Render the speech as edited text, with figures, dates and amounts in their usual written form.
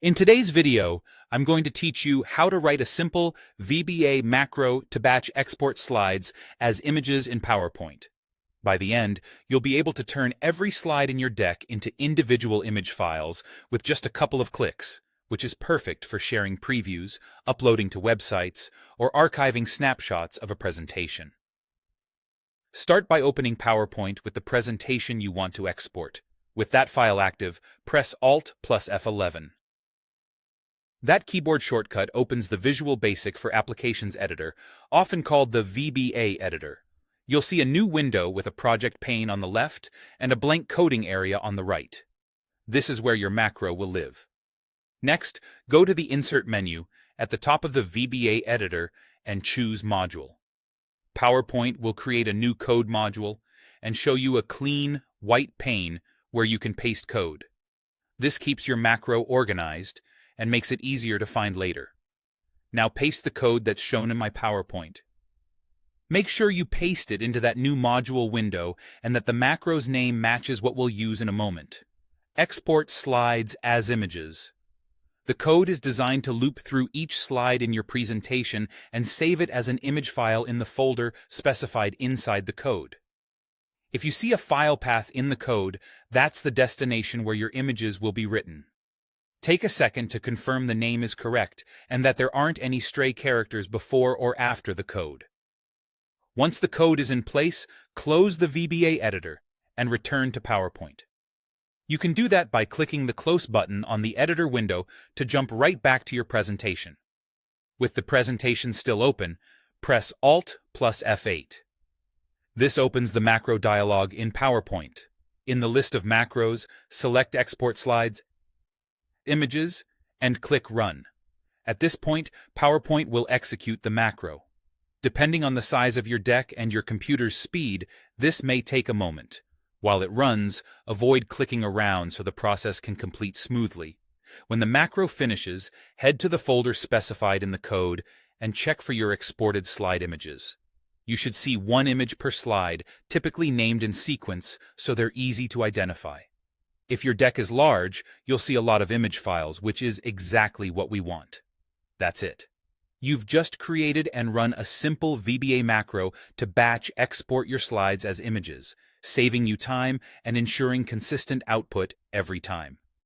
In today's video, I'm going to teach you how to write a simple VBA macro to batch export slides as images in PowerPoint. By the end, you'll be able to turn every slide in your deck into individual image files with just a couple of clicks, which is perfect for sharing previews, uploading to websites, or archiving snapshots of a presentation. Start by opening PowerPoint with the presentation you want to export. With that file active, press Alt plus F11. That keyboard shortcut opens the Visual Basic for Applications editor, often called the VBA editor. You'll see a new window with a project pane on the left and a blank coding area on the right. This is where your macro will live. Next, go to the Insert menu at the top of the VBA editor and choose Module. PowerPoint will create a new code module and show you a clean, white pane where you can paste code. This keeps your macro organized and makes it easier to find later. Now paste the code that's shown in my PowerPoint. Make sure you paste it into that new module window and that the macro's name matches what we'll use in a moment. Export slides as images. The code is designed to loop through each slide in your presentation and save it as an image file in the folder specified inside the code. If you see a file path in the code, that's the destination where your images will be written. Take a second to confirm the name is correct and that there aren't any stray characters before or after the code. Once the code is in place, close the VBA editor and return to PowerPoint. You can do that by clicking the Close button on the editor window to jump right back to your presentation. With the presentation still open, press Alt plus F8. This opens the macro dialog in PowerPoint. In the list of macros, select Export Slides, Images, and click Run. At this point, PowerPoint will execute the macro. Depending on the size of your deck and your computer's speed, this may take a moment. While it runs, avoid clicking around so the process can complete smoothly. When the macro finishes, head to the folder specified in the code and check for your exported slide images. You should see one image per slide, typically named in sequence, so they're easy to identify. If your deck is large, you'll see a lot of image files, which is exactly what we want. That's it. You've just created and run a simple VBA macro to batch export your slides as images, saving you time and ensuring consistent output every time.